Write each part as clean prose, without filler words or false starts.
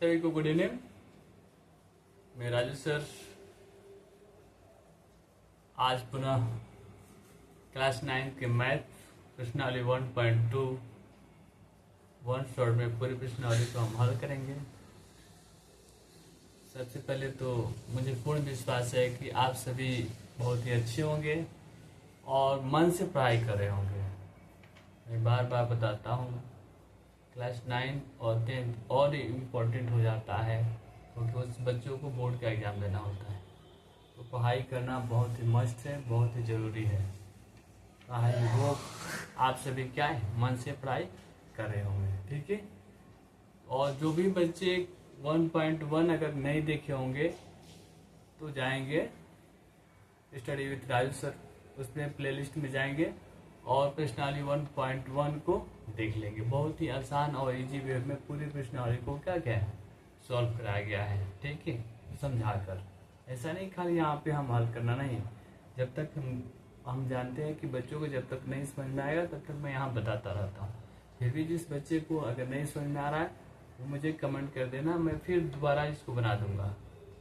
सभी को good evening. मैं राजू सर आज पुनः क्लास 9 के मैथ प्रश्नावली 1.2 वन शॉट में पूरी प्रश्नावली को हम हल करेंगे। सबसे पहले तो मुझे पूर्ण विश्वास है कि आप सभी बहुत ही अच्छे होंगे और मन से पढ़ाई कर रहे होंगे। मैं बार बार बताता हूँ, क्लास 9 और 10 और इम्पोर्टेंट हो जाता है क्योंकि उस बच्चों को बोर्ड का एग्ज़ाम देना होता है। तो पढ़ाई करना बहुत ही मस्ट है, बहुत ही ज़रूरी है। आई होप आप सभी क्या है मन से पढ़ाई कर रहे होंगे, ठीक है। और जो भी बच्चे 1.1 अगर नहीं देखे होंगे तो जाएंगे स्टडी विथ राजू सर, उसमें प्लेलिस्ट में जाएंगे और प्रश्नावली 1.1 को देख लेंगे। बहुत ही आसान और इजी वे में पूरी प्रश्नावली को क्या क्या है सॉल्व कराया गया है, ठीक है, समझाकर। ऐसा नहीं खाली यहाँ पे हम हल करना नहीं, जब तक हम जानते हैं कि बच्चों को जब तक नहीं समझ में आएगा तब तक मैं यहाँ बताता रहता हूँ। फिर भी जिस बच्चे को अगर नहीं समझ में आ रहा है वो मुझे कमेंट कर देना, मैं फिर दोबारा इसको बना दूंगा।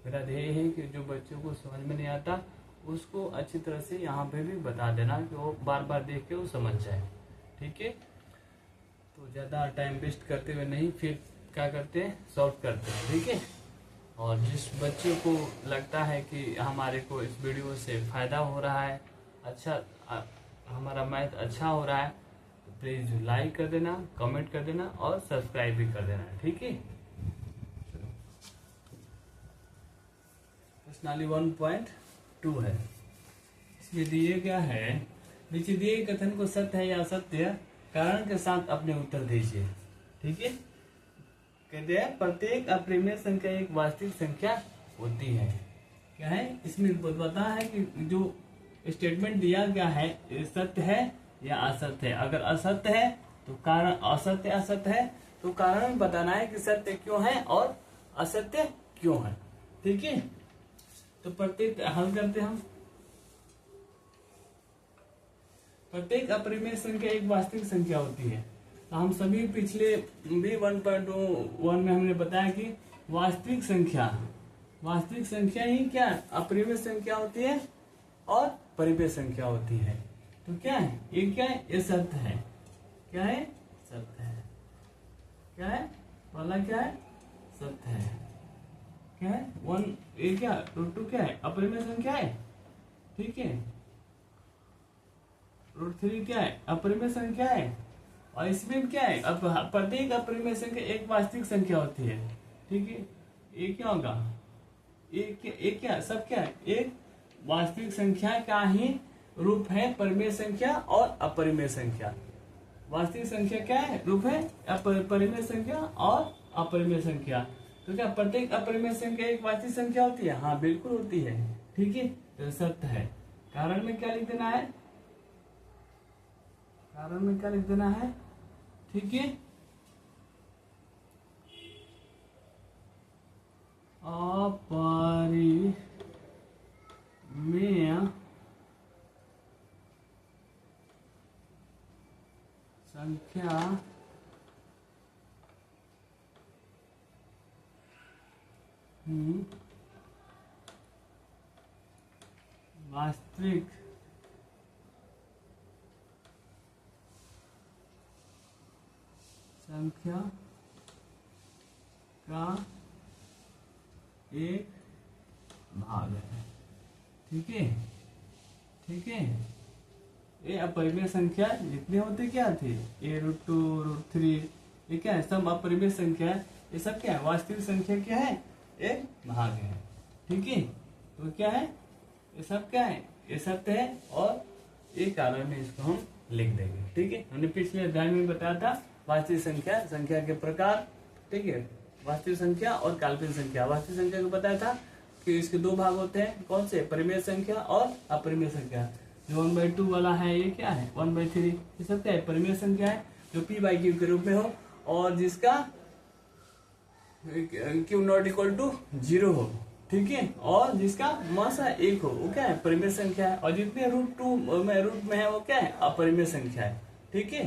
मेरा ध्येय है कि जो बच्चों को समझ में नहीं आता उसको अच्छी तरह से यहाँ पे भी बता देना कि वो बार बार देख के वो समझ जाए, ठीक है। तो ज़्यादा टाइम वेस्ट करते हुए नहीं, फिर क्या करते हैं सॉल्व करते हैं, ठीक है। और जिस बच्चे को लगता है कि हमारे को इस वीडियो से फ़ायदा हो रहा है, अच्छा हमारा मैथ अच्छा हो रहा है, तो प्लीज़ लाइक कर देना, कमेंट कर देना और सब्सक्राइब भी कर देना, ठीक है। प्रश्नावली 1.2 है, इसमें दिए गया है नीचे दिए गए कथन को सत्य है या असत्य कारण के साथ अपने उत्तर दीजिए, ठीक है। कहते हैं प्रत्येक अपरिमेय संख्या एक वास्तविक संख्या होती है। क्या है इसमें बताना है कि जो स्टेटमेंट दिया गया है सत्य है या असत्य है। अगर असत्य है तो कारण असत्य है तो कारण बताना है कि सत्य क्यों है और असत्य क्यों है, ठीक है। तो प्रत्येक हल करते हम। प्रत्येक अपरिमेय संख्या एक वास्तविक संख्या होती है। तो हम सभी पिछले भी 1.1 में हमने बताया कि वास्तविक संख्या ही क्या अपरिमेय संख्या होती है और परिमेय संख्या होती है। तो क्या है ये, क्या है ये सत्य है, क्या है सत्य है, क्या है वाला क्या है सत्य है, क्या है 1 ये क्या √2 क्या है अपरिमेय संख्या है, ठीक है। √3 क्या है अपरिमेय संख्या है। और इसमें क्या है अब प्रत्येक अपरिमेय संख्या एक वास्तविक संख्या होती है, ठीक है। ये क्या होगा एक क्या सब क्या है एक वास्तविक संख्या का ही रूप है परिमेय संख्या और अपरिमेय संख्या। वास्तविक संख्या क्या है रूप है परिमेय संख्या और अपरिमेय संख्या। तो क्या प्रत्येक अपरिमेय संख्या एक वास्तविक संख्या होती है? हाँ बिल्कुल होती है, ठीक है। तो सत्य है। कारण में क्या लिख देना है, कारण में क्या लिख देना है, ठीक है। अपरिमेय संख्या वास्तविक संख्या का एक भाग है, ठीक है, ठीक है। ये अपरिमेय संख्या जितने होते क्या थे ये √2 √3 ये क्या है सब अपरिमेय संख्या है। ये सब क्या है वास्तविक संख्या क्या है एक भाग है, ठीक है। तो क्या है ये सब क्या है ये सत्य है और एक कारण में इसको हम लिख देंगे, ठीक है। हमने पिछले अध्याय में बताया था वास्तविक संख्या के प्रकार, ठीक है। वास्तविक संख्या और काल्पनिक संख्या। वास्तविक संख्या को बताया था कि इसके दो भाग होते हैं, कौन से परिमेय संख्या और अपरिमेय संख्या। जो 1/2 वाला है ये क्या है 1/3 ये सब क्या है परिमेय संख्या है जो p/q के रूप में हो और जिसका q ≠ 0 हो, ठीक है। और जिसका मासा 1 हो वो क्या है परिमेय संख्या है। और जितने √2 में रूट में है वो क्या है अपरिमेय संख्या है, ठीक है।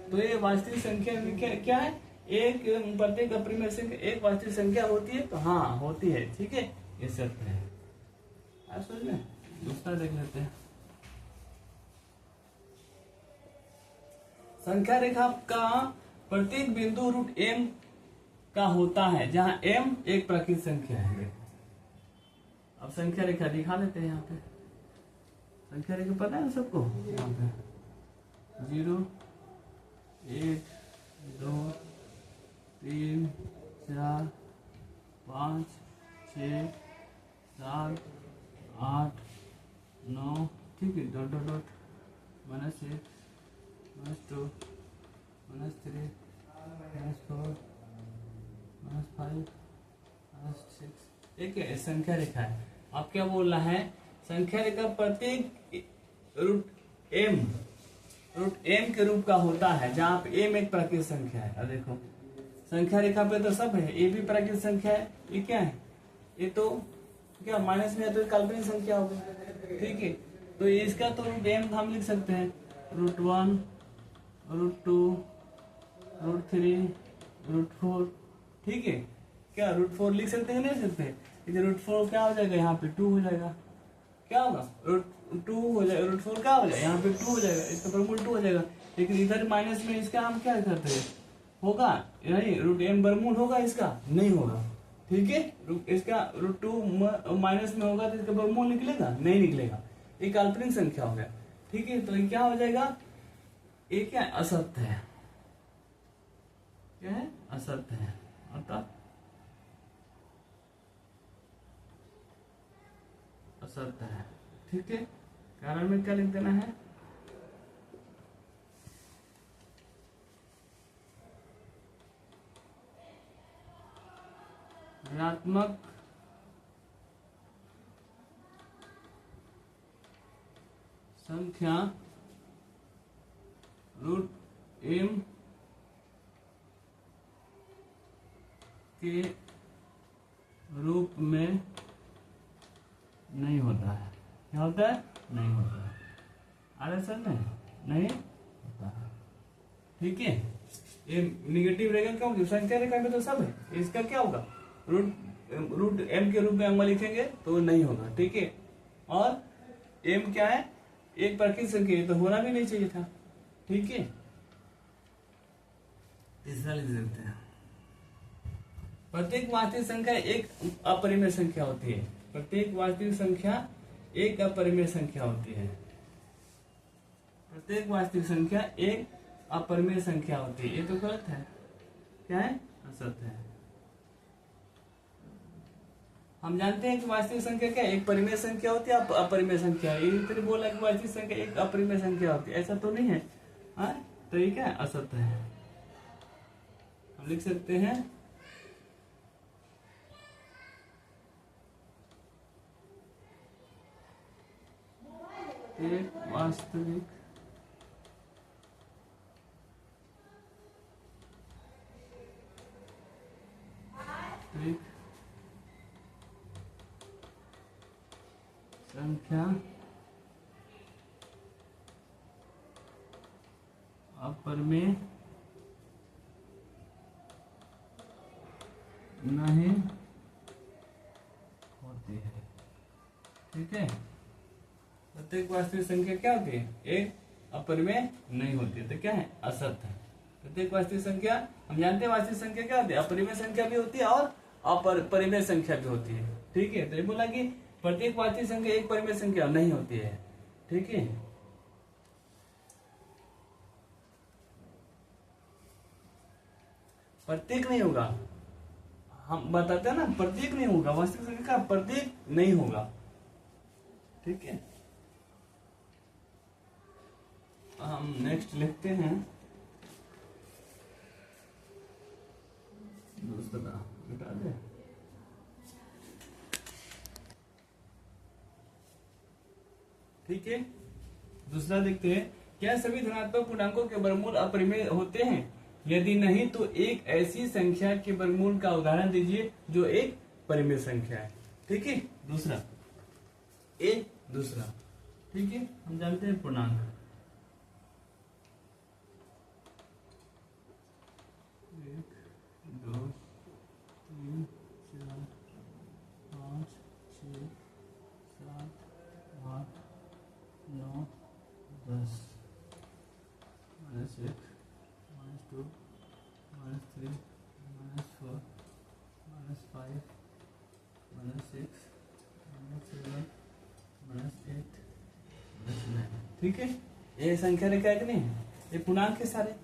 तो ये वास्तविक संख्या में क्या है एक प्रत्येक अपरिमेय संख्या एक वास्तविक संख्या होती है, तो हाँ होती है, ठीक है, ये सत्य है। आप समझ में। दूसरा देख लेते हैं। संख्या रेखा का प्रत्येक बिंदु रूट m का होता है, जहां m एक प्राकृत संख्या है। अब संख्या रेखा दिखा देते हैं। यहाँ पे संख्या रेखा पता है सबको, यहाँ पे 0 1 2 3 4 5 6 7 8 9, ठीक है, डॉट डॉट डॉट, -1 -2 -3 -4 -5 -6, एक संख्या रेखा है। आप क्या बोल रहा है, संख्या रेखा प्रत्येक रूट एम के रूप का होता है, जहां पे एम एक प्राकृत संख्या है। अब देखो संख्या रेखा पे तो सब है, ये भी प्राकृत संख्या है, ये क्या है, ये तो क्या माइनस में है, तो काल्पनिक संख्या होगी, ठीक है। तो इसका तो रूट एम हम लिख सकते हैं, √1 √2 √3 √4, ठीक है। क्या √4 लिख सकते हैं, नहीं सकते, √4 क्या हो जाएगा, यहाँ पे 2 हो जाएगा, क्या होगा √2 हो जाएगा, √4 क्या हो जाएगा, यहाँ पे 2 हो जाएगा, इसका वर्गमूल 2 हो जाएगा। लेकिन इधर माइनस में इसका हम क्या करते हैं, होगा नहीं, √m वर्गमूल होगा, इसका नहीं होगा, ठीक है। इसका √2 माइनस में होगा तो इसका वर्गमूल निकलेगा, नहीं निकलेगा, ये काल्पनिक संख्या हो गया, ठीक है। तो ये क्या हो जाएगा, ये क्या असत्य है, क्या है, असत्य है, अर्थात असत्य है, ठीक है। कारण में क्या लिख देना है, ऋणात्मक संख्या √m के रूप में नहीं होता है। क्या होता है, नहीं होता है, अरे सर नहीं होता है, ठीक है। ये निगेटिव रहेगा, क्यों, संख्या रेखा में तो सब है, इसका क्या होगा, रूट m के रूप में हम लिखेंगे तो नहीं होगा, ठीक है। और m क्या है, एक प्राकृत संख्या, तो होना भी नहीं चाहिए था, ठीक है। तीसरा लिख देते हैं, प्रत्येक वास्तविक संख्या एक अपरिमेय संख्या होती है, प्रत्येक वास्तविक संख्या एक अपरिमेय संख्या होती है, प्रत्येक वास्तविक संख्या एक अपरिमेय संख्या होती है, ये तो गलत है, क्या है, असत्य है। हम जानते हैं कि वास्तविक संख्या क्या है, एक परिमेय संख्या होती है, अपरिमेय संख्या, ये बोला कि वास्तविक संख्या एक अपरिमेय संख्या होती है, ऐसा तो नहीं है, हाँ, तो ये क्या है, असत्य है। हम लिख सकते हैं एक वास्तविक संख्या अपरिमेय नहीं होती है, ठीक है। प्रत्येक वास्तविक संख्या क्या होती है, एक अपरिमेय नहीं होती है, तो क्या है, असत्य है। प्रत्येक वास्तविक संख्या, हम जानते हैं वास्तविक संख्या क्या होती है, अपरिमेय संख्या भी होती है और अपरिमेय संख्या भी होती है, ठीक है। तो ये बोला कि प्रत्येक वास्तविक संख्या एक परिमेय संख्या नहीं होती है, ठीक है। प्रत्येक नहीं होगा, हम बताते हैं ना, प्रत्येक नहीं होगा, वास्तविक संख्या का प्रत्येक नहीं होगा, ठीक है। हम नेक्स्ट लिखते हैं दूसरा, हटा दे, ठीक है। दूसरा देखते हैं, क्या सभी धनात्मक पूर्णांकों के वर्गमूल अपरिमेय होते हैं, यदि नहीं तो एक ऐसी संख्या के वर्गमूल का उदाहरण दीजिए जो एक परिमेय संख्या है, ठीक है। दूसरा, ठीक है, हम जानते हैं पूर्णांक, एक -4 -5 -6 -7 -8 -9। ठीक है, ये संख्या रेखा है कि नहीं? ये पूर्णांक के सारे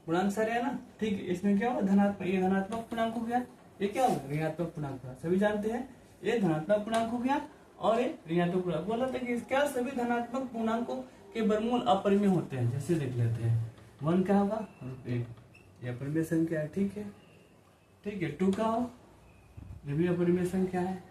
पूर्णांक सारे है ना। ठीक है, इसमें क्या होगा धनात्मक, ये धनात्मक पूर्णांक हो गया, ये क्या होगा ऋणात्मक पूर्णांक होगा। सभी जानते हैं ये धनात्मक पूर्णांक हो गया और ये ऋणात्मक पूर्णांक। बोला था कि क्या सभी धनात्मक पूर्णांकों के वर्गमूल अपरिमेय होते हैं। जैसे देख लेते हैं 1 क्या होगा √8, ये अपरिमेय संख्या है। ठीक है, ठीक है। 2 का हो, ये भी अपरिमेय संख्या है।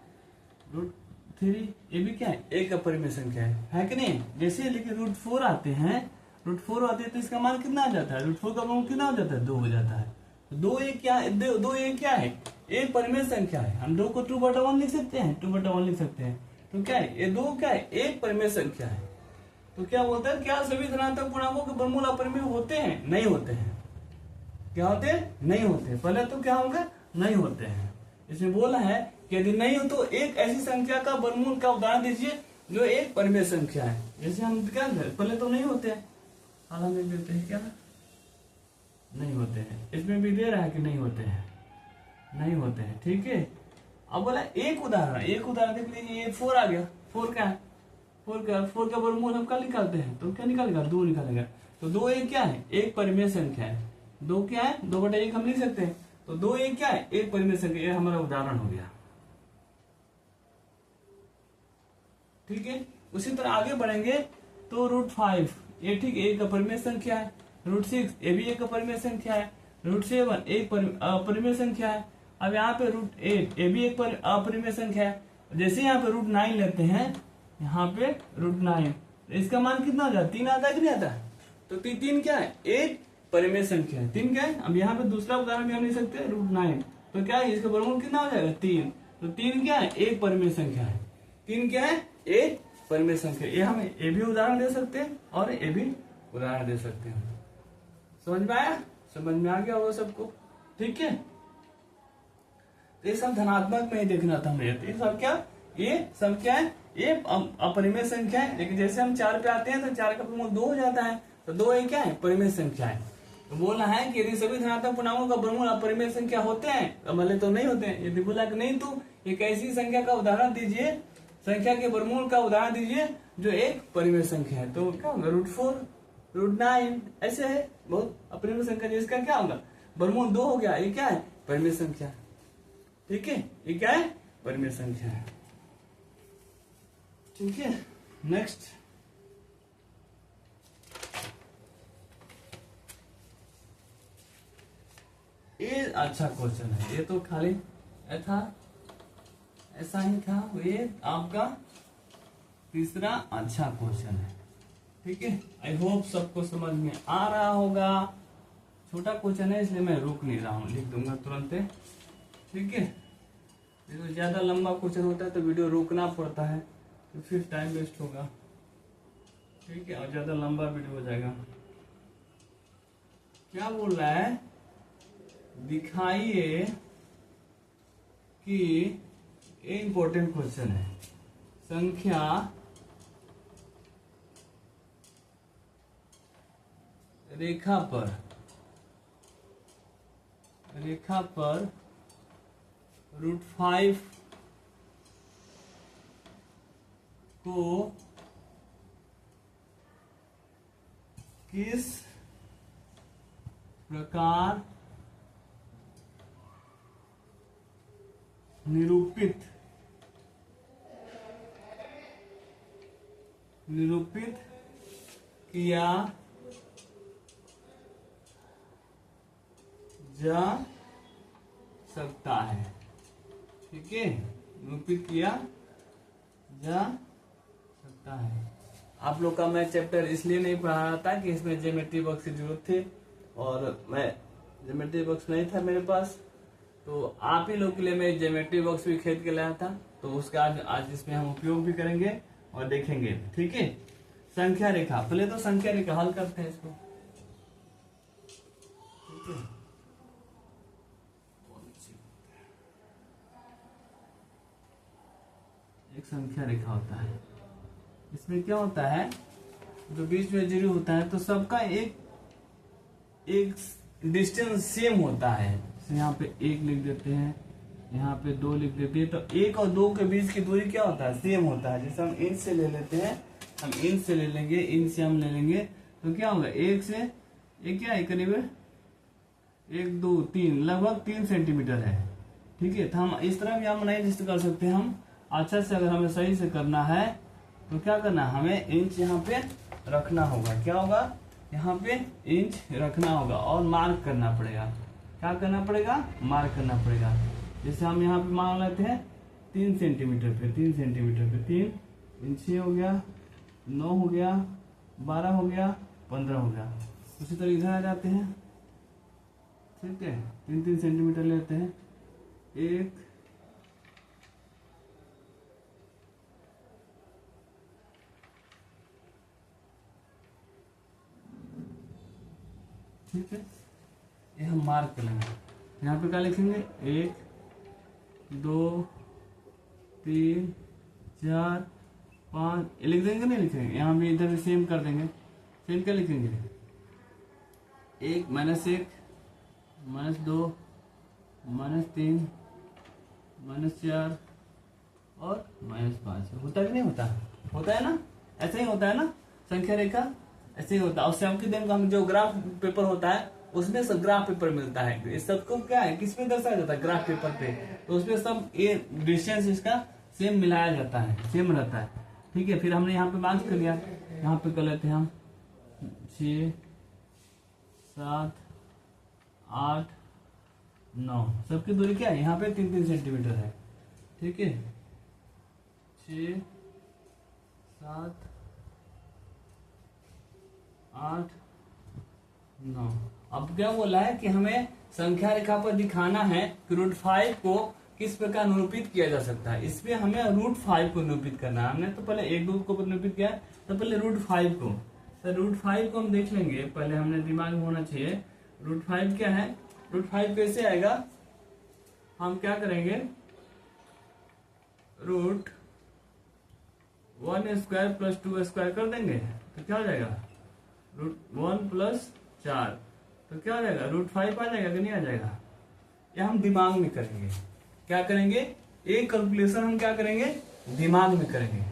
√3 ये भी क्या है, एक अपरिमेय संख्या है कि नहीं? जैसे लेकिन √4 आते हैं, √4 आते हैं तो इसका मान कितना आ जाता है? √4 का मान कितना हो जाता है? 2 हो जाता है। तो 2 एक क्या है? 2 एक क्या है? एक परिमेय संख्या है। हम 2 को 2/1 लिख सकते हैं, 2/1 लिख सकते हैं। तो क्या है ये 2 क्या है? एक परिमेय संख्या है। तो क्या बोलते हैं, क्या सभी धनात्मक पूर्णांकों के वर्गमूल अपरिमेय होते हैं? नहीं होते हैं। क्या होते हैं? नहीं होते। पहले तो क्या होगा? नहीं होते हैं। इसमें बोला है कि यदि नहीं हो तो एक ऐसी संख्या का वर्गमूल का उदाहरण दीजिए जो एक परिमेय संख्या है। जैसे हम क्या करें, पहले तो नहीं होते हैं, हाल हम देख देते हैं क्या नहीं होते हैं। इसमें भी दे रहा है कि नहीं होते हैं, नहीं होते हैं। ठीक है, अब बोला एक उदाहरण देख लीजिए। ये 4 आ गया। 4 क्या है? 4 का वर्गमूल हम क्या निकालते हैं? तो क्या निकालेगा? 2 निकालेगा। तो 2 एक क्या है? एक परिमेय संख्या है। 2 क्या है? 2/1 हम लिख सकते हैं। तो 2 एक क्या है? एक परिमेय संख्या। ये हमारा उदाहरण हो गया। ठीक है, उसी तरह आगे बढ़ेंगे तो √5 ये ठीक एक अपरिमेय संख्या है। √6 ये भी एक अपरिमेय संख्या है। √7 एक अपरिमेय संख्या है। अब यहाँ पे √8 ये भी एक अपरिमेय संख्या है। जैसे यहाँ पे √9 लेते हैं, यहाँ पे √9 इसका मान कितना हो जाता है? 3 आता है कि नहीं आता? तो 3 क्या है? एक परिमेय संख्या है। 3 क्या है? अब यहाँ पे दूसरा उदाहरण भी हम ले सकते हैं √9। तो क्या है इसका वर्गमूल कितना हो जाएगा? 3। तो 3 क्या है? एक परिमेय संख्या है। 3 क्या है? एक परिमेय संख्या। ये हम ये भी उदाहरण दे सकते हैं और ये भी उदाहरण दे सकते हैं। समझ में आया? समझ में आ गया होगा सबको? ठीक है, तो ये सब धनात्मक में ही देखना था हमें। ये सब क्या है? ये अपरिमेय संख्या है। लेकिन जैसे हम 4 पे आते हैं तो 4 का वर्गमूल 2 हो जाता है। तो 2 एक क्या है? परिमेय संख्या है। तो बोलना है कि यदि सभी धनात्मक पूर्णांकों का वर्गमूल अपरिमेय संख्या होते हैं, तो भले तो नहीं होते हैं। यदि बोला कि नहीं तो एक ऐसी संख्या का उदाहरण दीजिए, संख्या के वर्गमूल का उदाहरण दीजिए जो एक परिमेय संख्या है। तो क्या होगा? √4 √9 ऐसे है बहुत अपरिमेय संख्या। जिसका क्या होगा? वर्गमूल 2 हो गया। ये क्या है? परिमेय संख्या। ठीक है, ये क्या है? परिमेय संख्या है। ठीक है, नेक्स्ट ये अच्छा क्वेश्चन है। ये तो खाली ऐसा ही था। ये आपका तीसरा अच्छा क्वेश्चन है। ठीक है, आई होप सबको समझ में आ रहा होगा। छोटा क्वेश्चन है इसलिए मैं रुक नहीं रहा हूँ, लिख दूंगा तुरंत। ठीक है, ये तो ज्यादा लंबा क्वेश्चन होता है तो वीडियो रोकना पड़ता है, तो फिर टाइम वेस्ट होगा। ठीक है, और ज्यादा लंबा वीडियो हो जाएगा। क्या बोल रहा है? दिखाइए कि ये इंपॉर्टेंट क्वेश्चन है। संख्या रेखा पर √5 को किस प्रकार निरूपित किया जा सकता है। ठीक है, निरूपित किया जा सकता है। आप लोग का मैं चैप्टर इसलिए नहीं पढ़ा रहा था कि इसमें ज्योमेट्री बॉक्स की जरूरत थी और मैं ज्योमेट्री बॉक्स नहीं था मेरे पास, तो आप ही लोग के लिए मैं ज्योमेट्री बॉक्स भी खरीद के लाया था। तो उसका आज इसमें हम उपयोग भी करेंगे और देखेंगे। ठीक है, संख्या रेखा। पहले तो संख्या रेखा हल करते हैं इसको। ठीक है, एक संख्या रेखा होता है। इसमें क्या होता है, जो बीच में जीरो होता है तो सबका एक डिस्टेंस सेम होता है। तो यहाँ पे 1 लिख देते हैं, यहाँ पे 2 लिख देते हैं। तो 1 और 2 के बीच की दूरी क्या होता है? सेम होता है। जैसे हम इंच से ले लेते हैं, हम इंच से ले लेंगे, इंच से हम ले लेंगे तो क्या होगा? 1 से ये क्या है? करीब 1 2 3 लगभग 3 सेंटीमीटर है। ठीक है, तो हम इस तरह भी हम नहीं लिस्ट कर सकते। हम अच्छा से अगर हमें सही से करना है तो क्या करना है? हमें इंच यहाँ पे रखना होगा। क्या होगा? यहाँ पे इंच रखना होगा और मार्क करना पड़ेगा। क्या करना पड़ेगा? मार्क करना पड़ेगा। जैसे हम यहाँ पे मान लेते हैं 3 सेंटीमीटर पे, 3 सेंटीमीटर पे 3 इंच हो गया, 9 हो गया, 12 हो गया, 15 हो गया। उसी तरह इधर आ जाते हैं। ठीक है, 3 सेंटीमीटर लेते हैं। 1 ठीक है, ये हम मार्क कर लेंगे। यहाँ पे क्या लिखेंगे? 1 2 3 4 5 लिख देंगे, नहीं लिखेंगे? यहाँ भी इधर भी सेम कर देंगे। सेम क्या लिखेंगे? 1 -1 -2 -3 -4 और -5 होता है कि नहीं होता? होता है ना? ऐसा ही होता है ना? संख्या रेखा ऐसे ही होता है। और सबके दिन का हम जो ग्राफ पेपर होता है उसमें सब ग्राफ पेपर मिलता है। इस सबको क्या है, किस में दर्शाया जाता है? ग्राफ पेपर पे। तो उसमें सब ये डिस्टेंस इसका सेम मिलाया जाता है, सेम रहता है। ठीक है, फिर हमने यहाँ पे बात कर लिया। यहाँ पे कर लेते हैं हम 6 7 8 9 सबकी दूरी क्या है? यहाँ पे 3 सेंटीमीटर है। ठीक है, 6 7 8 9। अब क्या बोला है कि हमें संख्या रेखा पर दिखाना है कि √5 को किस प्रकार निरूपित किया जा सकता है। इसमें हमें √5 को निरूपित करना है। हमने तो पहले 1 2 को निरूपित किया, तो पहले √5 को। तो √5 को हम देख लेंगे। पहले हमने दिमाग में होना चाहिए √5 क्या है। √5 कैसे आएगा? हम क्या करेंगे? √1² + 2² कर देंगे तो क्या हो जाएगा? √1 + 4 तो क्या हो जाएगा? √5 आ जाएगा कि नहीं आ जाएगा? या हम दिमाग में करेंगे। क्या करेंगे? एक कैलकुलेशन हम क्या करेंगे? दिमाग में करेंगे।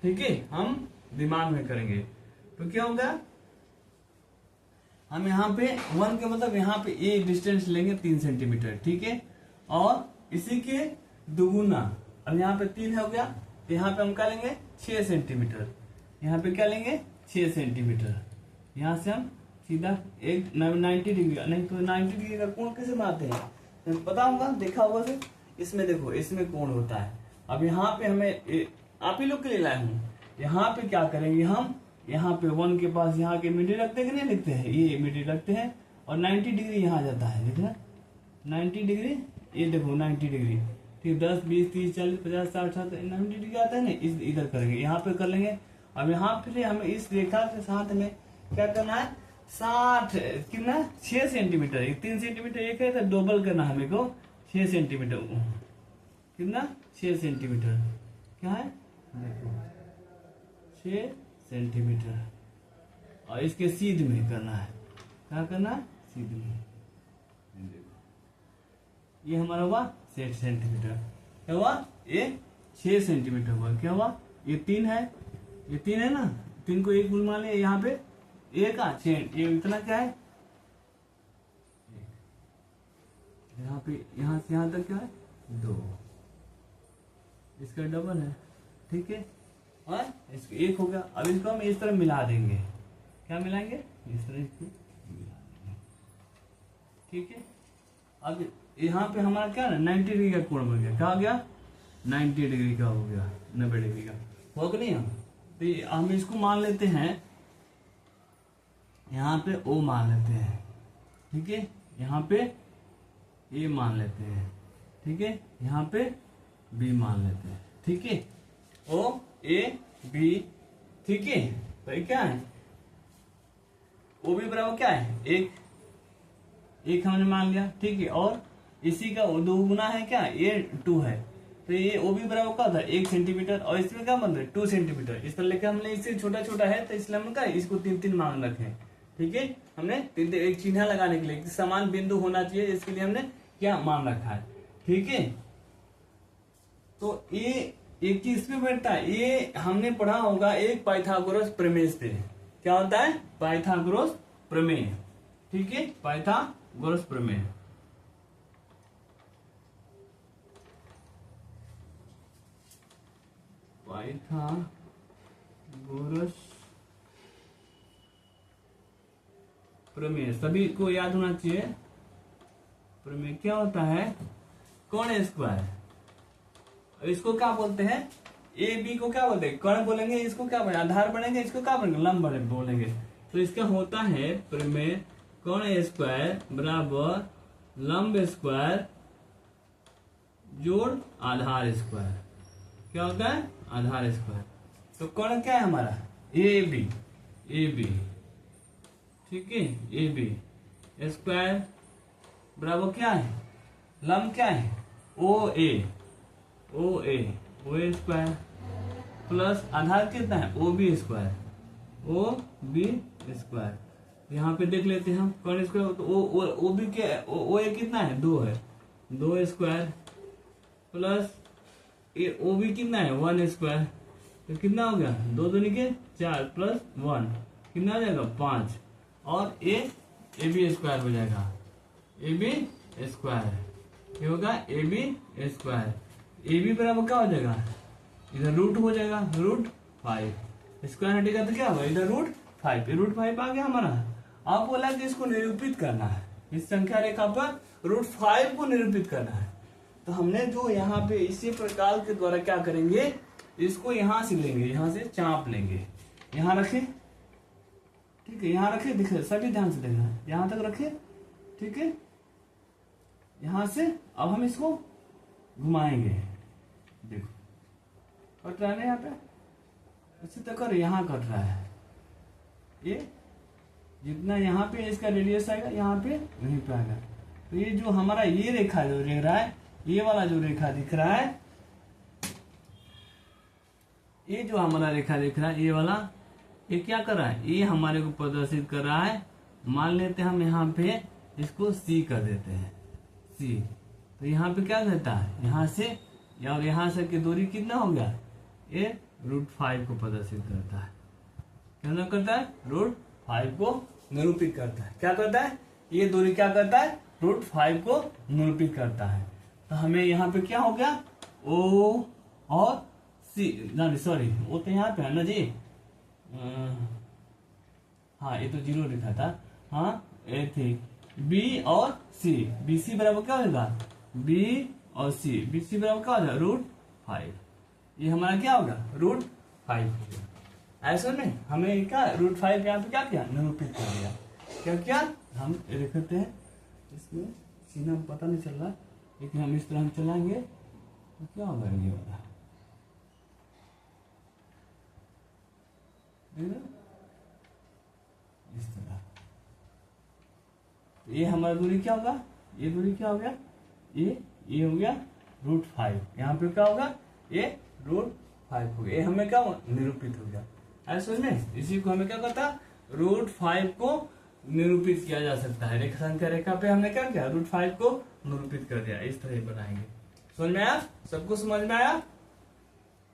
ठीक है, हम दिमाग में करेंगे तो क्या होगा? हम यहाँ पे 1 के मतलब यहाँ पे ए डिस्टेंस लेंगे 3 सेंटीमीटर। ठीक है, और इसी के दुगुना। अब यहाँ पे 3 हो गया तो यहाँ पे हम क्या लेंगे? 6 सेंटीमीटर। यहाँ पे क्या लेंगे? 6 सेंटीमीटर। यहाँ से हम सीधा एक 90 डिग्री, नहीं तो 90 डिग्री का कोण कैसे बनाते हैं? पता होगा, देखा होगा सर। इसमें देखो, इसमें कोण होता है। अब यहाँ पे हमें आप ही लोग के लिए लाया हूँ। यहाँ पे क्या करेंगे? हम यहाँ पे 1 के पास यहाँ के मिडिल रखते हैं कि नहीं लिखते हैं? ये मिडिल रखते हैं और 90 डिग्री यहाँ जाता है। देखना 90 डिग्री, ये देखो 90 डिग्री। ठीक, 10 20 30 40 50 60 70 90 डिग्री आता है ना, इधर करेंगे, यहाँ पे कर लेंगे। अब यहाँ पे हमें इस रेखा के साथ में क्या करना है? 60 कितना? 6 सेंटीमीटर। 3 सेंटीमीटर एक है तो डबल करना है हमें को 6 सेंटीमीटर। कितना? 6 सेंटीमीटर। क्या है? देखो 6 सेंटीमीटर। और इसके सीध में करना है। क्या करना है? सीध में। ये हमारा हुआ 6 सेंटीमीटर। क्या हुआ? ये 6 सेंटीमीटर हुआ। क्या हुआ? ये 3 है, ये 3 है ना, 3 को 1 गुण मान लिया। यहाँ पे 1 का 6, ये इतना क्या है? यहाँ पे यहाँ से यहाँ तक क्या है? 2। इसका डबल है। ठीक है, और इसको 1 हो गया। अब इसको हम इस तरह मिला देंगे। क्या मिलाएंगे? इस तरह इसको मिला देंगे। ठीक है, अब यहाँ पे हमारा क्या है? 90 डिग्री का कोण बन गया। क्या हो गया? 90 डिग्री का हो गया, 90 डिग्री का हो कि नहीं? तो हम इसको मान लेते हैं, यहाँ पे O मान लेते हैं। ठीक है, यहाँ पे A मान लेते हैं। ठीक है, यहाँ पे B मान लेते हैं। ठीक है, O A B। ठीक है, तो क्या है? OB बराबर क्या है? 1 हमने मान लिया। ठीक है, और इसी का 2 गुना है क्या? ये 2 है। तो ये OB बराबर क्या था? 1 सेंटीमीटर। और इसमें क्या बन रहा है? 2 सेंटीमीटर। इस पर लेकर हमने इससे छोटा छोटा है तो इसलिए हम क्या इसको 3 3 मान रखे। ठीक है, हमने एक चिन्ह लगाने के लिए कि समान बिंदु होना चाहिए, इसके लिए हमने क्या मान रखा है। ठीक है, तो ये एक चीज इसमें बैठता है, ये हमने पढ़ा होगा एक पाइथागोरस प्रमेय से। क्या होता है? पाइथागोरस प्रमेय। ठीक है, पाइथागोरस प्रमेय। पाइथागोरस प्रमेय सभी को याद होना चाहिए। प्रमेय क्या होता है? कर्ण स्क्वायर, इसको क्या बोलते हैं? ए बी को क्या बोलते हैं? कर्ण बोलेंगे, इसको क्या बोलेंगे? आधार बनेंगे, इसको क्या बोलेंगे? लंब बोलेंगे। तो इसका होता है प्रमेय कर्ण स्क्वायर बराबर लंब स्क्वायर जोड़ आधार स्क्वायर। क्या होता है? आधार स्क्वायर। तो कर्ण क्या है हमारा? A B, A B. ठीक है, ए बी स्क्वायर बराबर क्या है? लंब क्या है? ओ ए, ओ ए, ओ ए स्क्वायर प्लस आधार कितना है? O B square, O B square. यहाँ पे देख लेते हैं हम कर्ण स्क्वायर, तो ओ बी के ओ ए कितना है? 2 है, 2 स्क्वायर प्लस ए ओ बी कितना है? 1 स्क्वायर। तो कितना हो गया? 2 दूनी के 4 प्लस 1 कितना हो जाएगा? 5। और ए बी स्क्वायर हो जाएगा, ए बी स्क्वायर। ये होगा A B square. A B बराबर क्या हो जाएगा? इधर रूट हो जाएगा, √5। स्क्वायर हटेगा तो क्या होगा? इधर √5, √5 आ गया हमारा। आप बोला कि इसको निरूपित करना है, इस संख्या रेखा पर √5 को निरूपित करना है। तो हमने जो यहाँ पे इसी प्रकार के द्वारा क्या करेंगे, इसको यहां से लेंगे, यहां से चाप लेंगे, यहां रखे। ठीक है, यहां रखे, दिखे सभी ध्यान से देखना, यहां तक रखे। ठीक है, यहां से अब हम इसको घुमाएंगे। देखो कट रहा है ना यहाँ पे, इसी तक कर, यहाँ कट रहा है। ये जितना यहाँ पे इसका रेडियस आएगा, यहाँ पे वहीं पे आएगा। तो ये जो हमारा ये रेखा जो दिख रहा है, ये वाला जो रेखा दिख रहा है, ये जो हमारा रेखा दिख रहा है, ये वाला, ये क्या कर रहा है? ये हमारे को प्रदर्शित कर रहा है। मान लेते हैं हम यहाँ पे इसको C कर देते हैं, C। तो यहाँ पे क्या कहता है? यहाँ से और यहाँ से की दूरी कितना हो गया? ये √5 को प्रदर्शित करता है। क्या करता है? √5 को निरूपित करता है। क्या करता है? ये दूरी क्या करता है? √5 को निरूपित करता है। तो हमें यहाँ पे क्या हो गया? O और C, नहीं सॉरी, वो तो यहाँ पे है ना जी। हाँ, ये तो 0 लिखा था। हाँ, ये थी B और C, BC बराबर क्या होगा? B और C, BC बराबर क्या होगा? √5। ये हमारा क्या होगा? √5 होगा। ऐसा में हमें क्या √5 यहाँ पे क्या किया? निरूपित कर दिया। क्या किया? हम लिखते हैं, इसमें सीना पता नहीं चल रहा, लेकिन हम इस तरह हम चलाएंगे तो क्या होगा? ये वाला इस तरह। ये हमारा दूरी क्या होगा? ये दूरी क्या हो गया? ये हो गया √5। यहाँ पे क्या होगा? ये √5 हो गया। ये हमें क्या निरूपित हो गया। ऐसे में इसी को हमें क्या करता? √5 को निरूपित किया जा सकता है। रेखा संख्या रेखा पे हमने क्या किया? √5 को निरूपित कर दिया। इस तरह बनाएंगे। समझ में आया? सबको समझ में आया?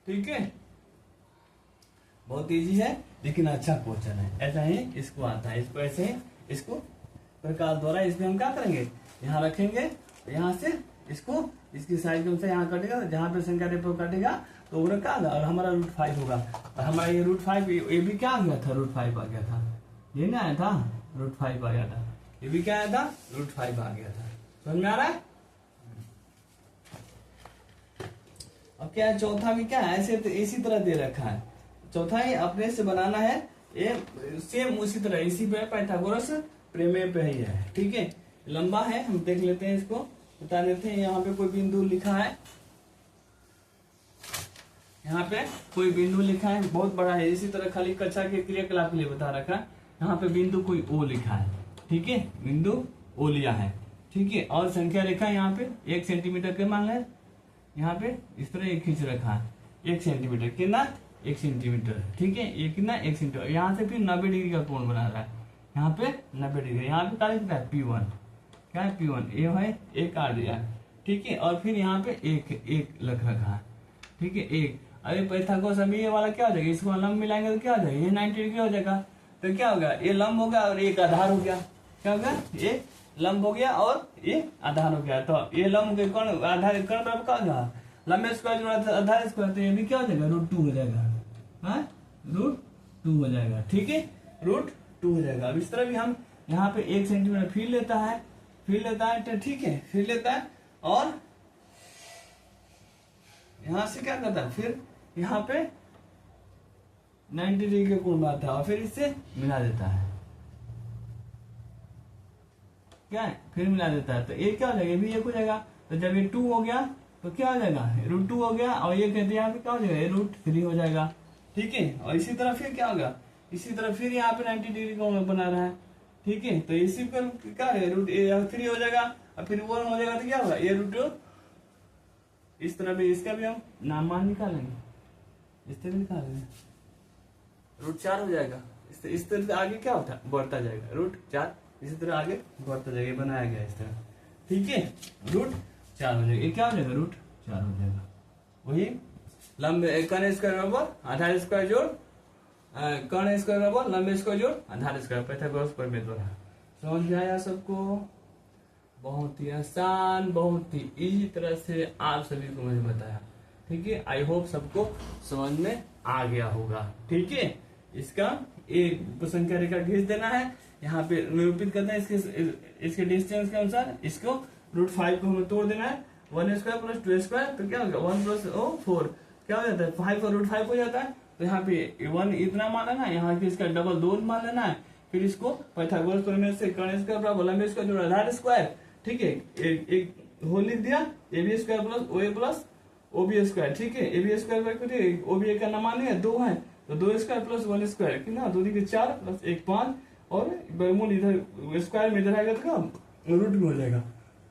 ठीक है, बहुत इजी है लेकिन अच्छा क्वेश्चन है। ऐसा ही इसको आता है, इसको ऐसे ही, इसको प्रकार द्वारा इसमें हम क्या करेंगे? यहाँ रखेंगे, यहाँ से इसको, इसकी साइज कौन सा यहाँ कटेगा, जहाँ पे संख्या रेखा कटेगा तो वो क्या होगा? और हमारा √5 होगा। और हमारा ये √5, ये भी क्या आ गया था? √5 आ गया था। ये ना आया था, √5 आ गया था। ये भी क्या आया था? √5 आ गया था। समझ में आ रहा है? अब क्या है? चौथा भी क्या है? ऐसे इसी तरह दे रखा है। चौथा ही अपने से बनाना है, ये सेम उसी तरह, इसी पे पाइथागोरस प्रमेय पे ही है। ठीक है, लंबा है, हम देख लेते हैं, इसको बता देते हैं। यहाँ पे कोई बिंदु लिखा है, यहाँ पे कोई बिंदु लिखा है, बहुत बड़ा है। इसी तरह खाली कक्षा के क्रियाकलाप के लिए बता रखा है। यहाँ पे बिंदु कोई O लिखा है। ठीक है, बिंदु O लिया है। ठीक है, और संख्या रेखा यहाँ पे 1 सेंटीमीटर के मान है। यहाँ पे इस तरह एक खींच रखा है, 1 सेंटीमीटर, कितना? 1 सेंटीमीटर। ठीक है, ये कितना? 1 सेंटीमीटर। यहाँ से फिर 90 डिग्री का कोण बना रहा है। यहाँ पे 90 डिग्री, यहाँ पे क्या लिखता है P1, क्या है P1, ये है एक काट दिया, ठीक है। और फिर यहाँ पे एक एक लख रखा है, ठीक है, एक। अरे पाइथागोरस अभी ये वाला क्या हो जाएगा, इसको लंब मिलाएंगे तो क्या हो जाएगा, ये 90 डिग्री हो जाएगा। तो क्या होगा, ये लंब हो गया और एक आधार हो गया, क्या होगा, ये लंब हो गया और ये आधार हो गया। तो ये लंब के कौन आधार कौन बराबर क्या होगा, लंबे स्क्वायर जोड़ा आधार स्क्वायर, तो ये भी क्या हो जाएगा √2 हो जाएगा, हाँ √2 हो जाएगा, ठीक है, √2 हो जाएगा। अब इस तरह भी हम यहाँ पे 1 सेंटीमीटर फिर लेता है तो ठीक है, फिर लेता है और यहां से क्या करता है, फिर यहाँ पे 90 डिग्री का कोण बनाता है और फिर इससे मिला देता है, क्या है, फिर मिला देता है। तो ये क्या हो जाएगा, भी एक हो जाएगा। तो जब ये 2 हो गया तो क्या हो जाएगा, √2 हो गया और ये कहते हैं यहाँ पे क्या हो जाएगा, √3 हो जाएगा, ठीक है। और इसी तरह फिर क्या होगा, इसी तरह फिर यहाँ पे 90 डिग्री का बना रहा है, ठीक है। तो इसी पर क्या √3 हो जाएगा और फिर 1 हो जाएगा, तो क्या होगा, ये √2। इस तरह भी इसका भी हम नाम मान निकालेंगे, इस तरह निकालेंगे, √4 हो जाएगा। इस तरह से आगे क्या होता है, बढ़ता जाएगा, √4 इसी तरह आगे बढ़ता जाएगा, बनाया गया इस तरह, ठीक है। √4 हो जाएगा, ये क्या हो जाएगा, √4 हो जाएगा। वही लंबे कर्ण स्क्वायर बराबर आधार स्क्वायर जोड़ कर्ण स्क्वायर बराबर लंबे स्क्वायर जोड़ आधार स्क्वायर, पाइथागोरस प्रमेय द्वारा। समझ में आया सबको, बहुत ही आसान, बहुत ही इजी तरह से आप सभी को मैंने बताया, ठीक है। आई होप सबको समझ में आ गया होगा, ठीक है। इसका एक संख्या रेखा खींच देना है, यहाँ पे निरूपित करना है इसके डिस्टेंस के अनुसार, इसको √5 को हमें तोड़ देना है, 1 स्क्वायर प्लस 2 स्क्वायर, तो क्या होगा 1 प्लस 4 क्या हो जाता है 5 और √5 हो जाता है। तो यहाँ पे 1 इतना मान लेना है, यहाँ पे इसका डबल 2 मान लेना है, फिर इसको पाइथागोरस प्रमेय से कर्ण स्क्वायर बराबर लंबे स्क्वायर जोड़ आधार स्क्वायर, ठीक है, एक होल लिख दिया, AB square plus OA plus OB square, ठीक है। AB स्क्वायर OB का नाम है 2 है, तो 2 स्क्वायर प्लस 1 स्क्वायर कितना 2 × 4 प्लस 1 5 और वर्गमूल इधर स्क्वायर में इधर आएगा तो क्या √2 हो जाएगा,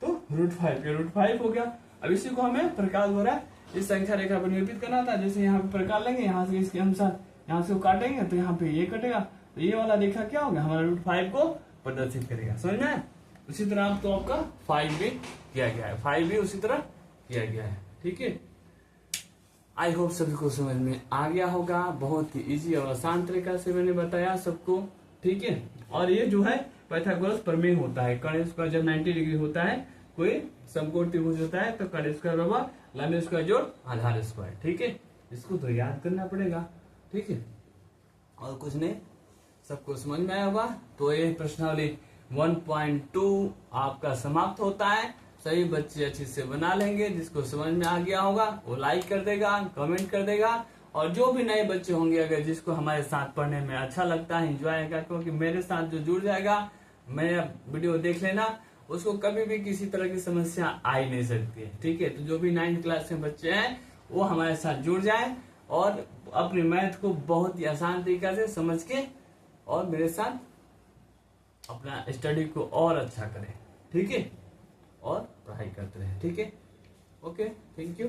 तो √5 ये √5 हो गया। अब इसी को हमें प्रकार द्वारा इस संख्या रेखा पर निरूपित करना था। जैसे यहाँ पे प्रकार लेंगे, यहाँ से इसके अनुसार यहाँ से वो काटेंगे तो यहाँ पे ये कटेगा, तो ये वाला रेखा क्या होगा, हमारा √5 को प्रदर्शित करेगा, समझ में आया। उसी तरह आपको आपका 5 भी किया गया है, 5 भी उसी तरह किया गया है, ठीक है। आई होप सभी को समझ में आ गया होगा, बहुत ही इजी और आसान तरीका से मैंने बताया सबको, ठीक है। और ये जो है पाइथागोरस प्रमेय होता है, कर्ण स्क्वायर जब 90 डिग्री होता है, कोई समकोण त्रिभुज होता है, तो कर्ण स्क्वायर बराबर लंबे स्क्वायर जोड़ आधार स्क्वायर, ठीक है। इसको तो याद करना पड़ेगा, ठीक है, और कुछ नहीं, सबको समझ में आया होगा। तो ये प्रश्नावली 1.2 आपका समाप्त होता है। सभी बच्चे अच्छे से बना लेंगे, जिसको समझ में आ गया होगा वो लाइक कर देगा, कमेंट कर देगा, और जो भी नए बच्चे होंगे अगर जिसको हमारे साथ पढ़ने में अच्छा लगता है, एंजॉय आएगा, क्योंकि मेरे साथ जो जुड़ जाएगा, मेरा वीडियो देख लेना, उसको कभी भी किसी तरह की समस्या आ ही नहीं सकती है, ठीक है। तो जो भी 9th क्लास के बच्चे हैं वो हमारे साथ जुड़ जाए और अपने मैथ को बहुत ही आसान तरीका से समझ के और मेरे साथ अपना स्टडी को और अच्छा करें, ठीक है, और पढ़ाई करते रहे, ठीक है। Okay, thank you.